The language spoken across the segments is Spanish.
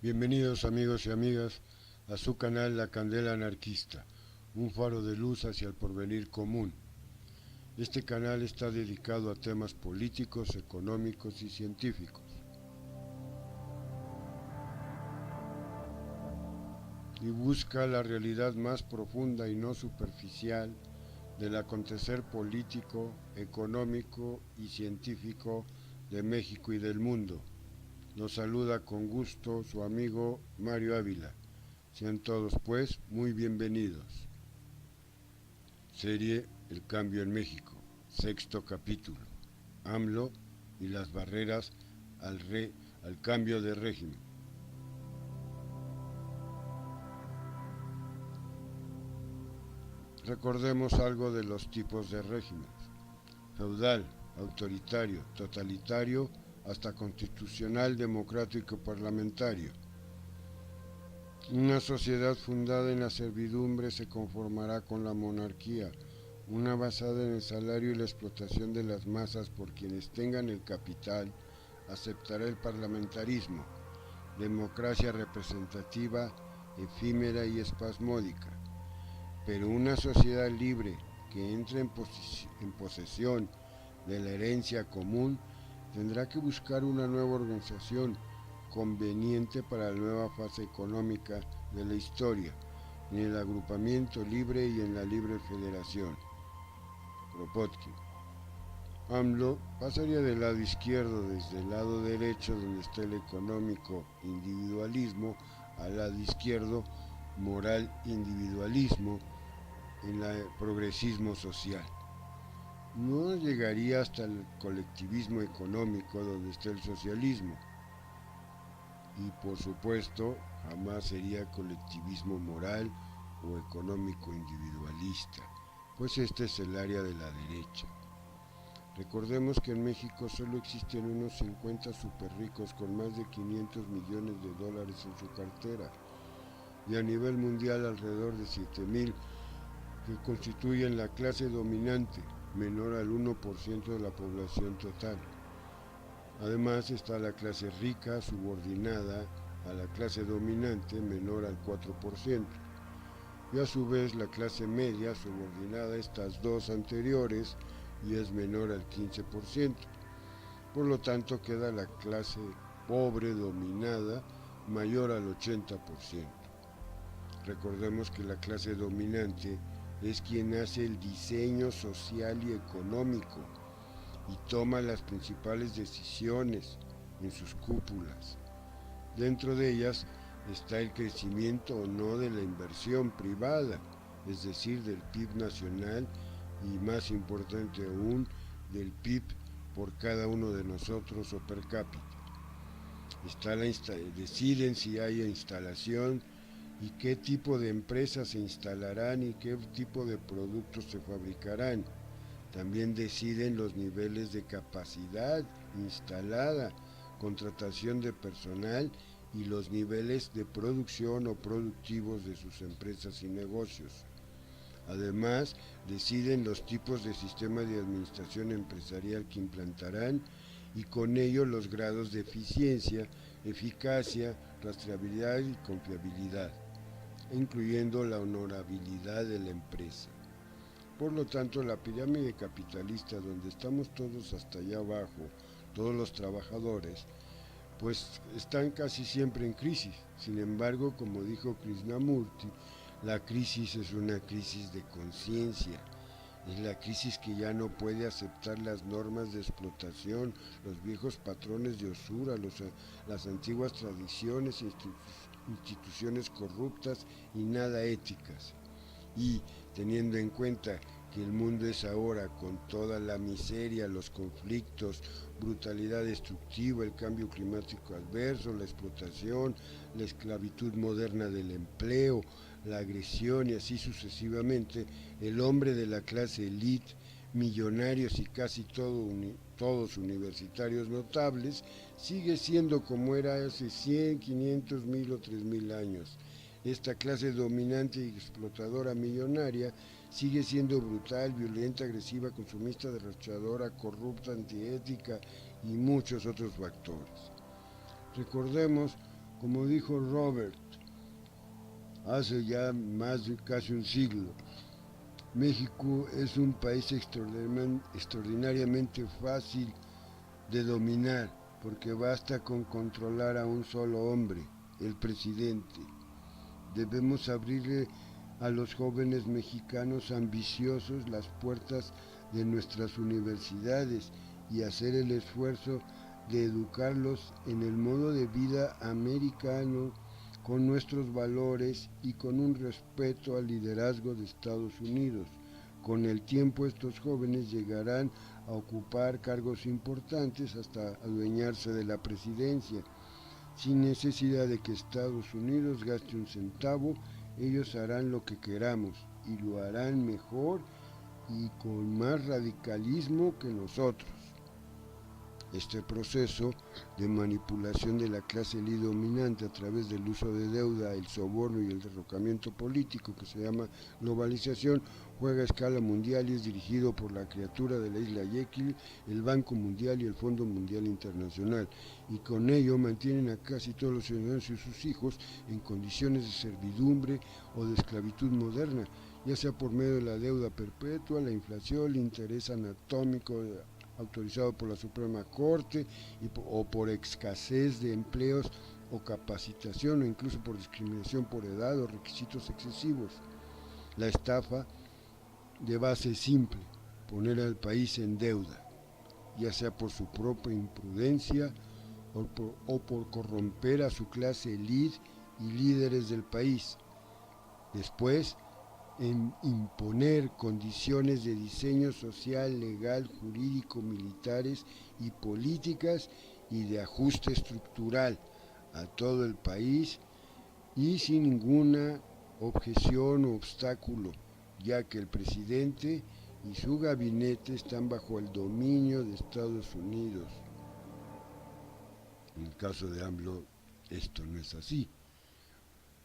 Bienvenidos amigos y amigas a su canal La Candela Anarquista, un faro de luz hacia el porvenir común. Este canal está dedicado a temas políticos, económicos y científicos. Y busca la realidad más profunda y no superficial del acontecer político, económico y científico de México y del mundo. Nos saluda con gusto su amigo Mario Ávila. Sean todos pues muy bienvenidos. Serie El cambio en México, sexto capítulo. AMLO y las barreras al cambio de régimen. Recordemos algo de los tipos de régimen: feudal, autoritario, totalitario, hasta constitucional, democrático, parlamentario. Una sociedad fundada en la servidumbre se conformará con la monarquía, una basada en el salario y la explotación de las masas por quienes tengan el capital. Aceptará el parlamentarismo, democracia representativa, efímera y espasmódica. Pero una sociedad libre que entre en posesión de la herencia común tendrá que buscar una nueva organización conveniente para la nueva fase económica de la historia, en el agrupamiento libre y en la libre federación. Kropotkin. AMLO pasaría del lado izquierdo desde el lado derecho, donde está el económico individualismo, al lado izquierdo moral individualismo, en el progresismo social. No llegaría hasta el colectivismo económico, donde está el socialismo. Y por supuesto, jamás sería colectivismo moral o económico individualista, pues este es el área de la derecha. Recordemos que en México solo existen unos 50 superricos con más de 500 millones de dólares en su cartera, y a nivel mundial alrededor de 7,000 que constituyen la clase dominante, menor al 1% de la población total. Además está la clase rica, subordinada a la clase dominante, menor al 4%, y a su vez la clase media, subordinada a estas dos anteriores, y es menor al 15%. Por lo tanto queda la clase pobre dominada, mayor al 80%. Recordemos que la clase dominante es quien hace el diseño social y económico y toma las principales decisiones en sus cúpulas. Dentro de ellas está el crecimiento o no de la inversión privada, es decir, del PIB nacional y, más importante aún, del PIB por cada uno de nosotros o per cápita. Deciden si hay instalación y qué tipo de empresas se instalarán y qué tipo de productos se fabricarán. También deciden los niveles de capacidad instalada, contratación de personal y los niveles de producción o productivos de sus empresas y negocios. Además, deciden los tipos de sistema de administración empresarial que implantarán y con ello los grados de eficiencia, eficacia, rastreabilidad y confiabilidad, incluyendo la honorabilidad de la empresa. Por lo tanto, la pirámide capitalista, donde estamos todos hasta allá abajo, todos los trabajadores, pues están casi siempre en crisis. Sin embargo, como dijo Krishnamurti, la crisis es una crisis de conciencia. Es la crisis que ya no puede aceptar las normas de explotación, los viejos patrones de usura, las antiguas tradiciones e instituciones corruptas y nada éticas. Y teniendo en cuenta que el mundo es ahora, con toda la miseria, los conflictos, brutalidad destructiva, el cambio climático adverso, la explotación, la esclavitud moderna del empleo, la agresión y así sucesivamente, el hombre de la clase élite, millonarios y casi todos universitarios notables, sigue siendo como era hace 100, 500, 1000 o 3000 años. Esta clase dominante y explotadora millonaria sigue siendo brutal, violenta, agresiva, consumista, derrochadora, corrupta, antiética y muchos otros factores. Recordemos Como dijo Robert hace ya más de casi un siglo, México es un país extraordinariamente fácil de dominar, porque basta con controlar a un solo hombre, el presidente. Debemos abrirle a los jóvenes mexicanos ambiciosos las puertas de nuestras universidades y hacer el esfuerzo de educarlos en el modo de vida americano, con nuestros valores y con un respeto al liderazgo de Estados Unidos. Con el tiempo estos jóvenes llegarán a ocupar cargos importantes hasta adueñarse de la presidencia. Sin necesidad de que Estados Unidos gaste un centavo, ellos harán lo que queramos y lo harán mejor y con más radicalismo que nosotros. Este proceso de manipulación de la clase dominante a través del uso de deuda, el soborno y el derrocamiento político, que se llama globalización, juega a escala mundial y es dirigido por la criatura de la isla Jekyll, el Banco Mundial y el Fondo Mundial Internacional, y con ello mantienen a casi todos los ciudadanos y sus hijos en condiciones de servidumbre o de esclavitud moderna, ya sea por medio de la deuda perpetua, la inflación, el interés anatómico autorizado por la Suprema Corte o por escasez de empleos o capacitación o incluso por discriminación por edad o requisitos excesivos. La estafa de base simple, poner al país en deuda, ya sea por su propia imprudencia o por corromper a su clase elite y líderes del país. Después, en imponer condiciones de diseño social, legal, jurídico, militares y políticas y de ajuste estructural a todo el país y sin ninguna objeción o obstáculo, ya que el presidente y su gabinete están bajo el dominio de Estados Unidos. En el caso de AMLO, esto no es así,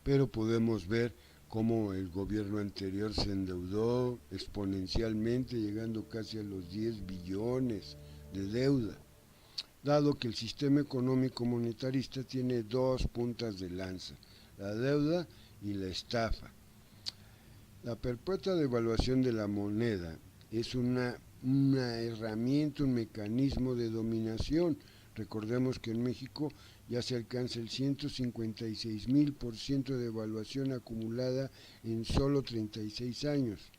pero podemos ver cómo el gobierno anterior se endeudó exponencialmente, llegando casi a los 10 billones de deuda, dado que el sistema económico monetarista tiene dos puntas de lanza, la deuda y la estafa. La perpetua devaluación de la moneda es una herramienta, un mecanismo de dominación. Recordemos que en México ya se alcanza el 156,000% de devaluación acumulada en solo 36 años.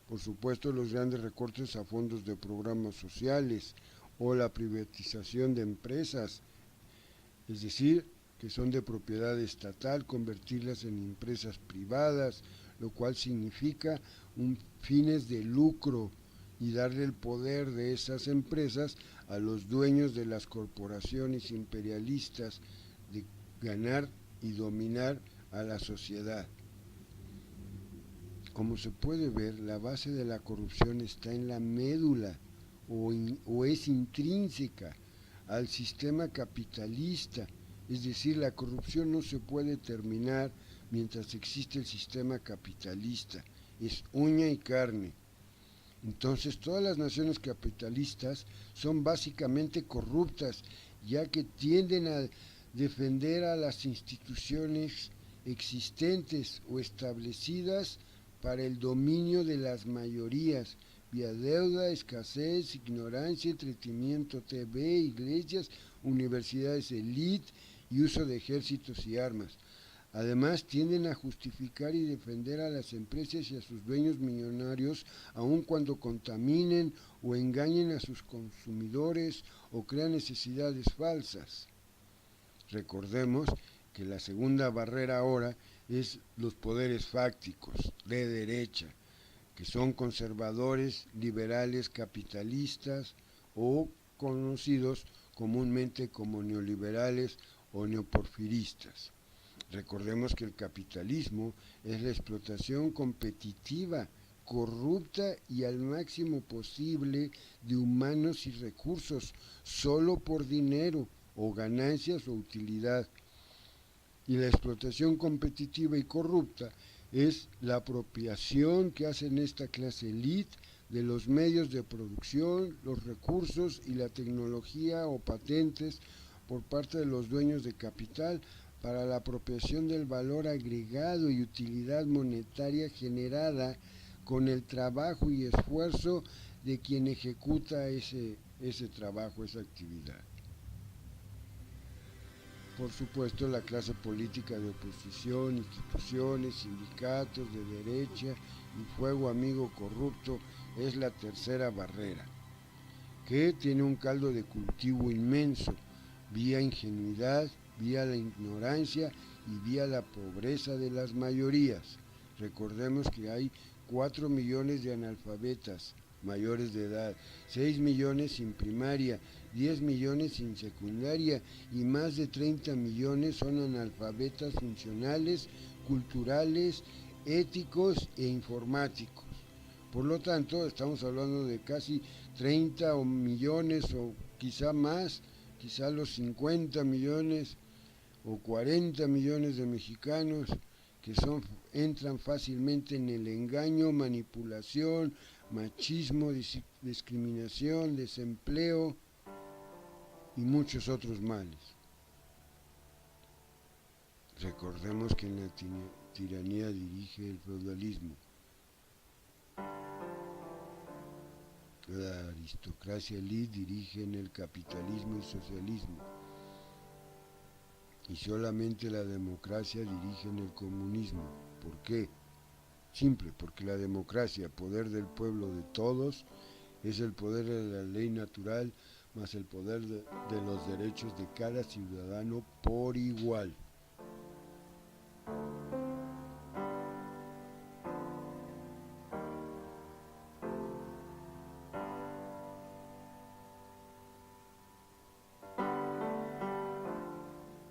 Por supuesto, los grandes recortes a fondos de programas sociales o la privatización de empresas, es decir, que son de propiedad estatal, convertirlas en empresas privadas, lo cual significa fines de lucro y darle el poder de esas empresas a los dueños de las corporaciones imperialistas de ganar y dominar a la sociedad. Como se puede ver, la base de la corrupción está en la médula o es intrínseca al sistema capitalista, es decir, la corrupción no se puede terminar mientras existe el sistema capitalista, es uña y carne. Entonces todas las naciones capitalistas son básicamente corruptas, ya que tienden a defender a las instituciones existentes o establecidas para el dominio de las mayorías, vía deuda, escasez, ignorancia, entretenimiento, TV, iglesias, universidades elite y uso de ejércitos y armas. Además, tienden a justificar y defender a las empresas y a sus dueños millonarios, aun cuando contaminen o engañen a sus consumidores o crean necesidades falsas. Recordemos que la segunda barrera ahora es los poderes fácticos de derecha, que son conservadores, liberales, capitalistas o conocidos comúnmente como neoliberales o neoporfiristas. Recordemos que el capitalismo es la explotación competitiva, corrupta y al máximo posible de humanos y recursos, solo por dinero o ganancias o utilidad. Y la explotación competitiva y corrupta es la apropiación que hacen esta clase elite de los medios de producción, los recursos y la tecnología o patentes por parte de los dueños de capital para la apropiación del valor agregado y utilidad monetaria generada con el trabajo y esfuerzo de quien ejecuta ese trabajo, esa actividad. Por supuesto, la clase política de oposición, instituciones, sindicatos de derecha y fuego amigo corrupto es la tercera barrera, que tiene un caldo de cultivo inmenso, vía ingenuidad, vía la ignorancia y vía la pobreza de las mayorías. Recordemos que hay 4 millones de analfabetas mayores de edad, 6 millones sin primaria, 10 millones sin secundaria y más de 30 millones son analfabetas funcionales, culturales, éticos e informáticos. Por lo tanto, estamos hablando de casi 30 millones o quizá más, quizá los 50 millones o 40 millones de mexicanos que entran fácilmente en el engaño, manipulación, machismo, discriminación, desempleo y muchos otros males. Recordemos que en la tiranía dirige el feudalismo. La aristocracia elite dirige en el capitalismo y socialismo. Y solamente la democracia dirige en el comunismo. ¿Por qué? Simple, porque la democracia, poder del pueblo de todos, es el poder de la ley natural más el poder de los derechos de cada ciudadano por igual.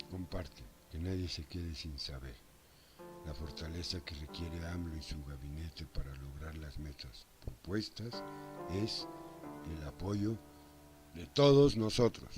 Comparte, que nadie se quede sin saber. La fortaleza que requiere AMLO y su gabinete para lograr las metas propuestas es el apoyo de todos nosotros.